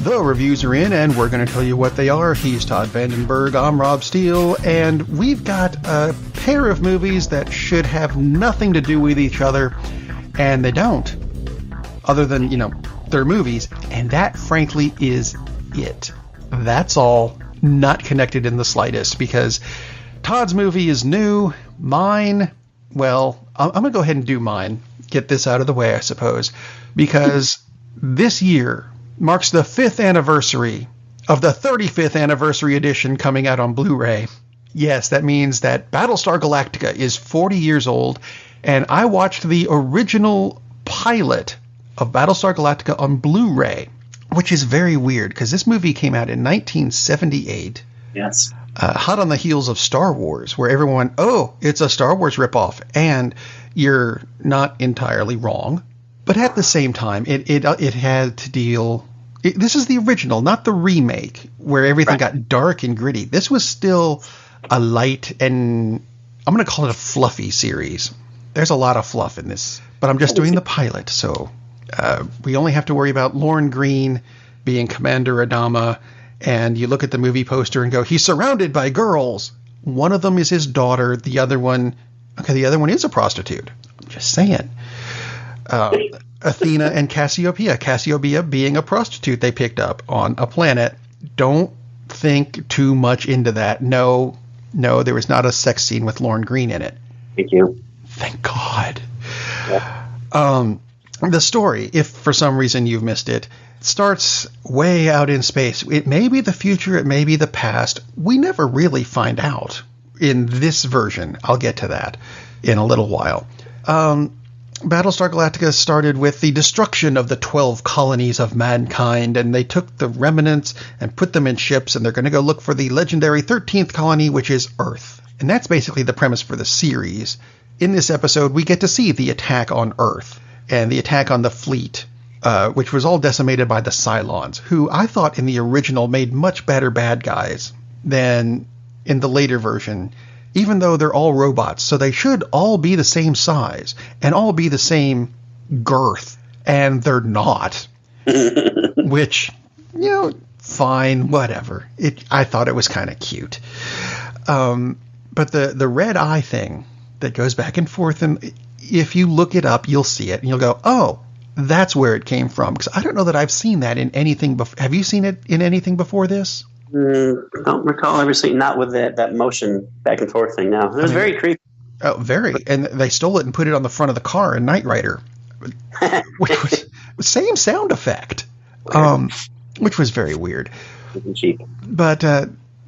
The reviews are in, and we're going to tell you what they are. He's Todd Vandenberg, I'm Rob Steele, and we've got a pair of movies that should have nothing to do with each other, and they don't. Other than, they're movies, and that, frankly, is it. That's all. Not connected in the slightest, because Todd's movie is new. Mine, well, I'm going to go ahead and do mine. Get this out of the way, I suppose, because this year marks the 5th anniversary of the 35th anniversary edition coming out on Blu-ray. Yes, that means that Battlestar Galactica is 40 years old, and I watched the original pilot of Battlestar Galactica on Blu-ray, which is very weird because this movie came out in 1978. Yes. Hot on the heels of Star Wars, where everyone went, oh, it's a Star Wars ripoff, and you're not entirely wrong. But at the same time, it had to deal. This is the original, not the remake, where everything got dark and gritty. This was still a light and I'm going to call it a fluffy series. There's a lot of fluff in this, but I'm just doing the pilot, so we only have to worry about Lorne Greene being Commander Adama, and you look at the movie poster and go, he's surrounded by girls. One of them is his daughter. The other one is a prostitute. I'm just saying. Athena and Cassiopeia. Cassiopeia being a prostitute they picked up on a planet. Don't think too much into that. No, there was not a sex scene with Lorne Greene in it. Thank you. Thank God. Yeah. The story, if for some reason you've missed it, starts way out in space. It may be the future, it may be the past. We never really find out in this version. I'll get to that in a little while. Battlestar Galactica started with the destruction of the 12 colonies of mankind, and they took the remnants and put them in ships, and they're going to go look for the legendary 13th colony, which is Earth. And that's basically the premise for the series. In this episode, we get to see the attack on Earth and the attack on the fleet, which was all decimated by the Cylons, who I thought in the original made much better bad guys than in the later version. Even though they're all robots, so they should all be the same size and all be the same girth, and they're not. Which, fine, whatever. I thought it was kind of cute. But the red eye thing that goes back and forth, and if you look it up, you'll see it, and you'll go, oh, that's where it came from. Because I don't know that I've seen that in anything before. Have you seen it in anything before this? I don't recall ever seeing, not with that motion back and forth thing. Now it was very creepy. Oh, very. And they stole it and put it on the front of the car in Knight Rider, which was the same sound effect, which was very weird. Cheap. But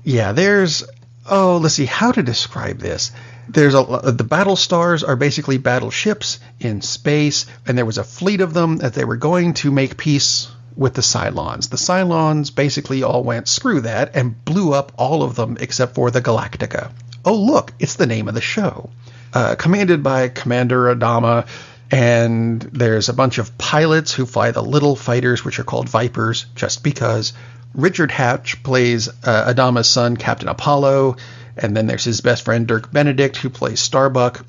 there's let's see how to describe this. There's the battle stars are basically battleships in space, and there was a fleet of them that they were going to make peace with the Cylons. The Cylons basically all went, screw that, and blew up all of them except for the Galactica. Oh, look, it's the name of the show. Commanded by Commander Adama, and there's a bunch of pilots who fly the little fighters, which are called Vipers, just because. Richard Hatch plays Adama's son, Captain Apollo, and then there's his best friend, Dirk Benedict, who plays Starbuck,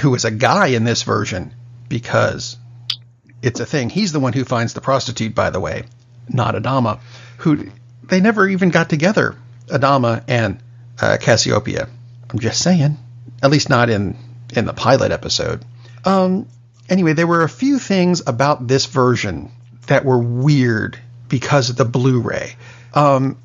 who is a guy in this version, because it's a thing. He's the one who finds the prostitute, by the way, not Adama, who they never even got together, Adama and Cassiopeia. I'm just saying. At least not in the pilot episode. Anyway, there were a few things about this version that were weird because of the Blu-ray. I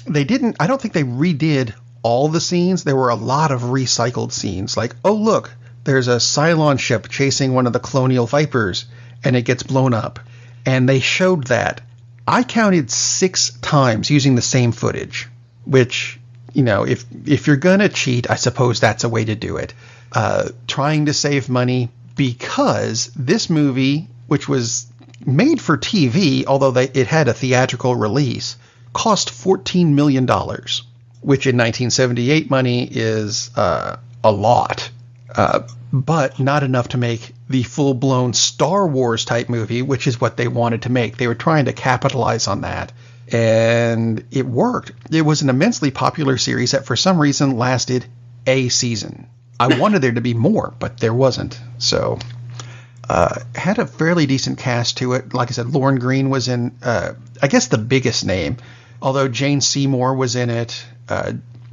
don't think they redid all the scenes. There were a lot of recycled scenes. Like, oh, look, there's a Cylon ship chasing one of the Colonial Vipers, and it gets blown up. And they showed that. I counted 6 times using the same footage, which, if you're going to cheat, I suppose that's a way to do it. Trying to save money, because this movie, which was made for TV, although it had a theatrical release, cost $14 million, which in 1978 money is a lot. But not enough to make the full-blown Star Wars type movie, which is what they wanted to make. They were trying to capitalize on that, and it worked. It was an immensely popular series that for some reason lasted a season. I wanted there to be more, but there wasn't. So Had a fairly decent cast to it. Like I said, Lauren Green was in, I guess, the biggest name, although Jane Seymour was in it.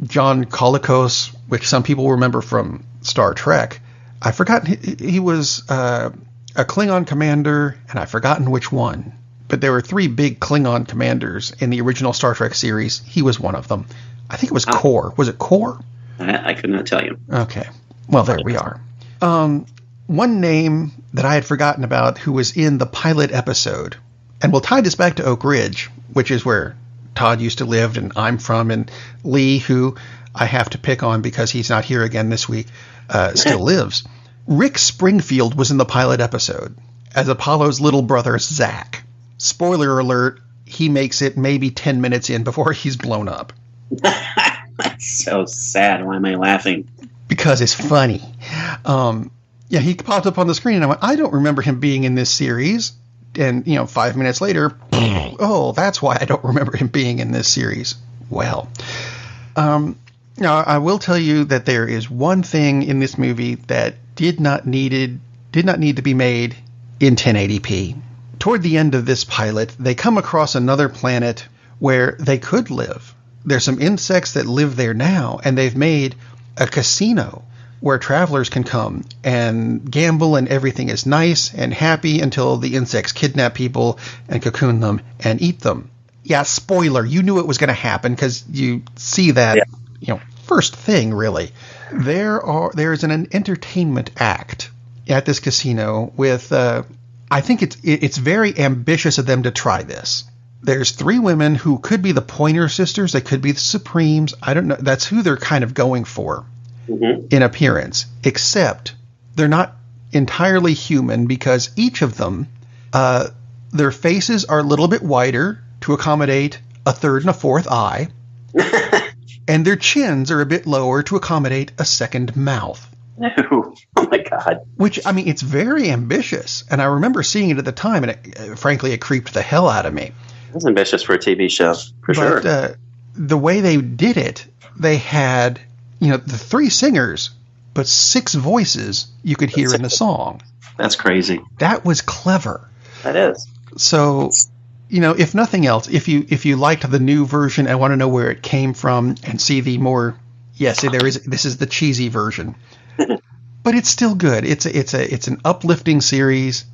John Colicos, which some people remember from Star Trek. I've forgotten, he was a Klingon commander, and I've forgotten which one. But there were 3 big Klingon commanders in the original Star Trek series. He was one of them. I think it was Kor. Was it Kor? I could not tell you. Okay. Well, there we are. One name that I had forgotten about who was in the pilot episode, and we'll tie this back to Oak Ridge, which is where Todd used to live and I'm from, and Lee, who I have to pick on because he's not here again this week, still lives. Rick Springfield was in the pilot episode as Apollo's little brother, Zach. Spoiler alert, he makes it maybe 10 minutes in before he's blown up. That's so sad. Why am I laughing? Because it's funny. Yeah, he popped up on the screen and I went, I don't remember him being in this series. And, 5 minutes later, oh, that's why I don't remember him being in this series. Well, now I will tell you that there is one thing in this movie that did not need to be made in 1080p. Toward the end of this pilot, they come across another planet where they could live. There's some insects that live there now, and they've made a casino where travelers can come and gamble, and everything is nice and happy until the insects kidnap people and cocoon them and eat them. Yeah, spoiler, you knew it was going to happen because you see that, first thing, really. There is an entertainment act at this casino with, I think it's very ambitious of them to try this. There's 3 women who could be the Pointer Sisters. They could be the Supremes. I don't know. That's who they're kind of going for in appearance, except they're not entirely human because each of them, their faces are a little bit wider to accommodate a third and a fourth eye, and their chins are a bit lower to accommodate a second mouth. No. Oh, my God. Which, it's very ambitious. And I remember seeing it at the time, and frankly, it creeped the hell out of me. That's ambitious for a TV show, for sure. The way they did it, they had, the 3 singers, but 6 voices you could hear in the song. That's crazy. That was clever. That is. So, if nothing else, if you liked the new version and want to know where it came from and see the more, this is the cheesy version. But it's still good. It's an uplifting series.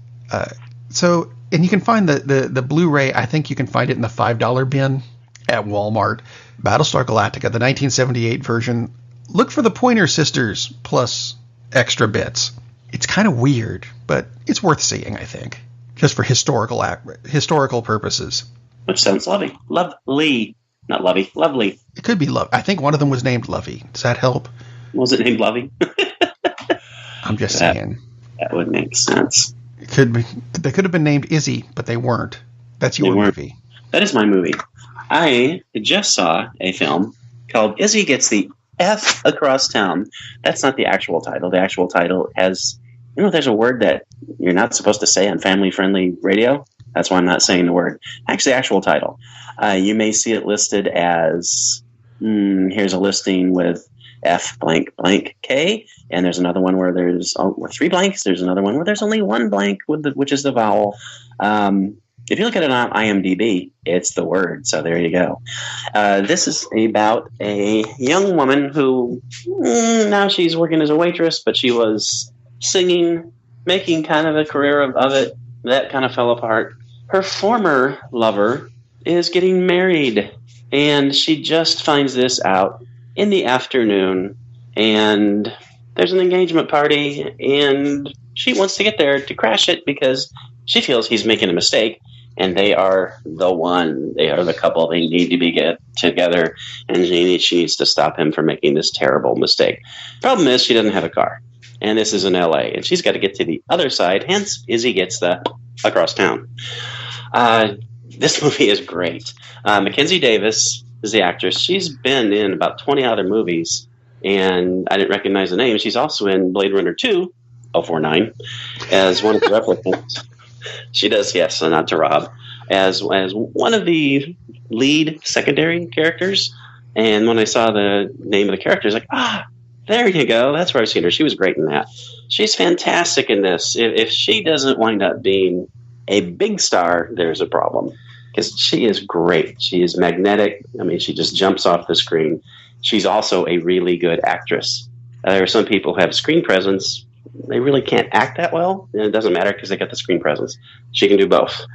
And you can find the Blu-ray. I think you can find it in the $5 bin at Walmart. Battlestar Galactica, the 1978 version. Look for the Pointer Sisters plus extra bits. It's kind of weird, but it's worth seeing, I think, just for historical purposes. Which sounds lovely. Lovely. Not lovey. Lovely. It could be Love. I think one of them was named Lovey. Does that help? Was it named Lovey? I'm just saying. That would make sense. It could be. They could have been named Izzy, but they weren't. That's your movie. That is my movie. I just saw a film called Izzy Gets the F Across Town. That's not the actual title. The actual title has, there's a word that you're not supposed to say on family-friendly radio. That's why I'm not saying the word. Actually, actual title. You may see it listed as, here's a listing with F blank blank K, and there's another one where there's 3 blanks. There's another one where there's only 1 blank, which is the vowel. If you look at it on IMDb, it's the word. So there you go. This is about a young woman who now she's working as a waitress, but she was singing, making kind of a career of it. That kind of fell apart. Her former lover is getting married, and she just finds this out in the afternoon, and there's an engagement party, and she wants to get there to crash it because she feels he's making a mistake, and they are the one. They are the couple. They need to be get together, and she needs to stop him from making this terrible mistake. Problem is, she doesn't have a car, and this is in L.A., and she's got to get to the other side, hence Izzy Gets the Across Town. This movie is great. Mackenzie Davis is the actress. She's been in about 20 other movies, and I didn't recognize the name. She's also in Blade Runner 2, 049, as one of the replicants. She does, yes, and not to Rob, as one of the lead secondary characters. And when I saw the name of the character, I was like, There you go. That's where I've seen her. She was great in that. She's fantastic in this. If she doesn't wind up being a big star, there's a problem. Because she is great. She is magnetic. I mean, she just jumps off the screen. She's also a really good actress. There are some people who have screen presence. They really can't act that well. And it doesn't matter because they got the screen presence. She can do both.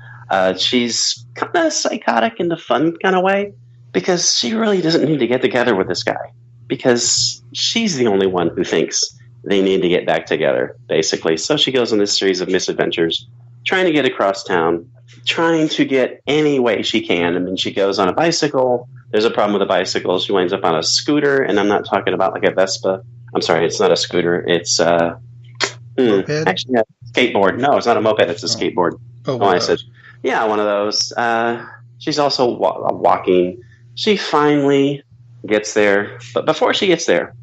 She's kind of psychotic in the fun kind of way because she really doesn't need to get together with this guy because she's the only one who thinks they need to get back together, basically. So she goes on this series of misadventures, trying to get across town, trying to get any way she can. I mean, she goes on a bicycle. There's a problem with a bicycle. She winds up on a scooter, and I'm not talking about like a Vespa. I'm sorry, it's not a scooter. It's actually a skateboard. No, it's not a moped. It's a skateboard. I said, yeah, one of those. She's also walking. She finally gets there, but before she gets there,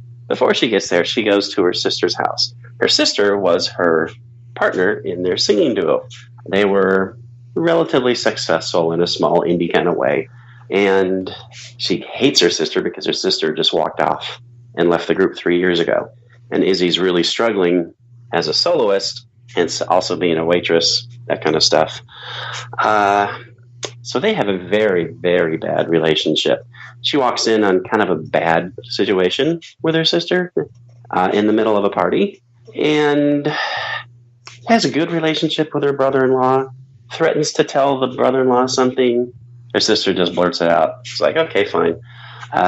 she goes to her sister's house. Her sister was her partner in their singing duo. They were relatively successful in a small indie kind of way, and she hates her sister because her sister just walked off and left the group 3 years ago. And Izzy's really struggling as a soloist, hence also being a waitress, that kind of stuff. So they have a very, very bad relationship. She walks in on kind of a bad situation with her sister in the middle of a party and has a good relationship with her brother-in-law, threatens to tell the brother-in-law something. Her sister just blurts it out. It's like, okay, fine.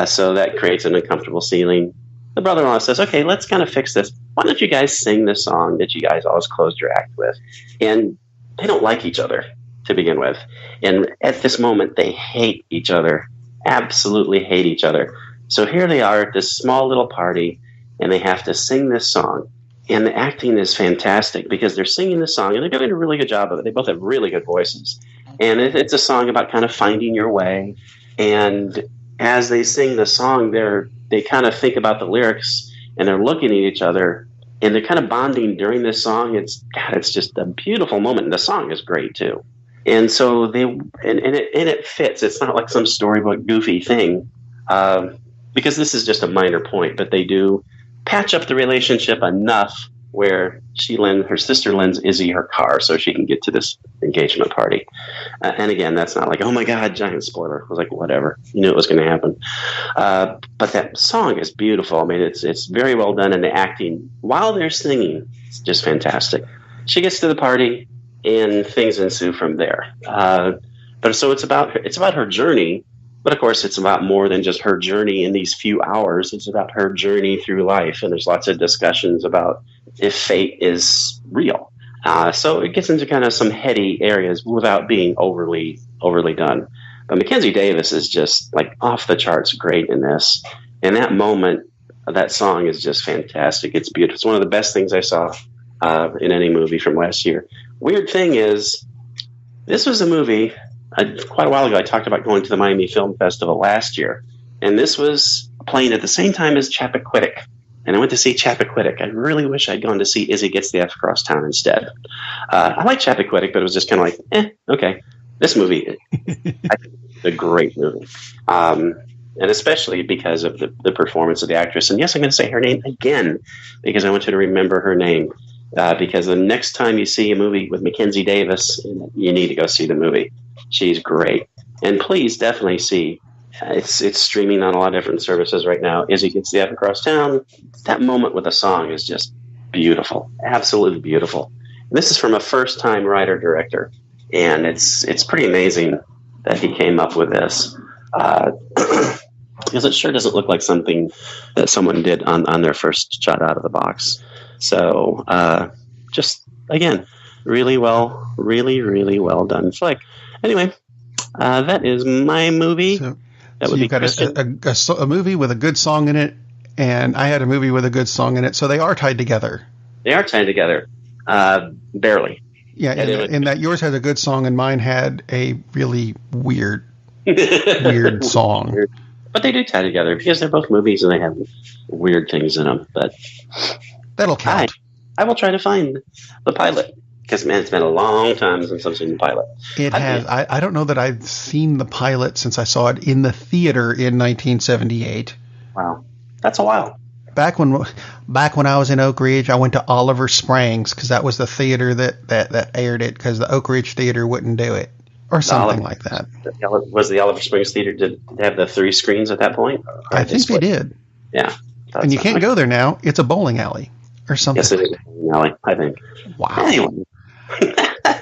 So that creates an uncomfortable ceiling. The brother-in-law says, okay, let's kind of fix this. Why don't you guys sing this song that you guys always closed your act with? And they don't like each other to begin with. And at this moment, they hate each other, absolutely hate each other. So here they are at this small little party, and they have to sing this song. And the acting is fantastic because they're singing the song, and they're doing a really good job of it. They both have really good voices. And it's a song about kind of finding your way. And as they sing the song, they kind of think about the lyrics, and they're looking at each other, and they're kind of bonding during this song. It's just a beautiful moment. And the song is great too. And so it fits. It's not like some storybook goofy thing, because this is just a minor point, but they do patch up the relationship enough where her sister lends Izzy her car so she can get to this engagement party. And again, that's not like, oh my God, giant spoiler. I was like, whatever. You knew it was going to happen. But that song is beautiful. I mean, it's very well done, and the acting while they're singing is just fantastic. She gets to the party, and things ensue from there. But so it's about her journey. But of course, it's about more than just her journey in these few hours. It's about her journey through life. And there's lots of discussions about if fate is real. So it gets into kind of some heady areas without being overly done. But Mackenzie Davis is just like off the charts great in this. And that moment, that song is just fantastic. It's beautiful. It's one of the best things I saw in any movie from last year. Weird thing is, this was a movie quite a while ago. I talked about going to the Miami Film Festival last year, and this was playing at the same time as Chappaquiddick. And I went to see Chappaquiddick. I really wish I'd gone to see Izzy Gets the F Across Town instead. I like Chappaquiddick, but it was just kind of like, okay. This movie, I think it's a great movie. And especially because of the performance of the actress. And yes, I'm going to say her name again because I want you to remember her name. Because the next time you see a movie with Mackenzie Davis, you need to go see the movie. She's great. And please definitely see. It's streaming on a lot of different services right now. Izzy Gets the F Across Town. That moment with the song is just beautiful. Absolutely beautiful. And this is from a first-time writer-director. And it's pretty amazing that he came up with this. Because it sure doesn't look like something that someone did on their first shot out of the box. So, just, again, really well done flick. Anyway, that is my movie. So you've got a movie with a good song in it, and I had a movie with a good song in it, so they are tied together. They are tied together, barely. Yeah, in that yours had a good song, and mine had a really weird song. Weird. But they do tie together because they're both movies and they have weird things in them. But that'll count. I will try to find the pilot because, man, it's been a long time since I've seen the pilot. It has. I don't know that I've seen the pilot since I saw it in the theater in 1978. Wow. That's a while. Back when I was in Oak Ridge, I went to Oliver Springs because that was the theater that aired it because the Oak Ridge Theater wouldn't do it or something like that. Was the Oliver Springs Theater, did they have the 3 screens at that point? I think they did. Yeah. And you can't go there now. It's a bowling alley or something. Yes, it is a bowling alley, I think. Wow. Anyway.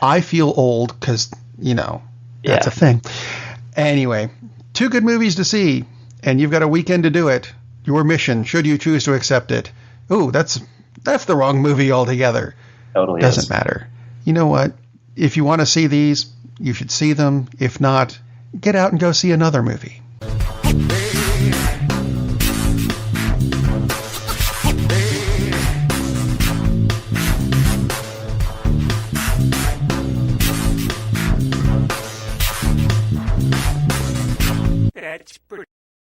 I feel old because, that's a thing. Anyway, 2 good movies to see, and you've got a weekend to do it. Your mission, should you choose to accept it. Ooh, that's the wrong movie altogether. Totally Doesn't matter. You know what? If you want to see these, you should see them. If not, get out and go see another movie.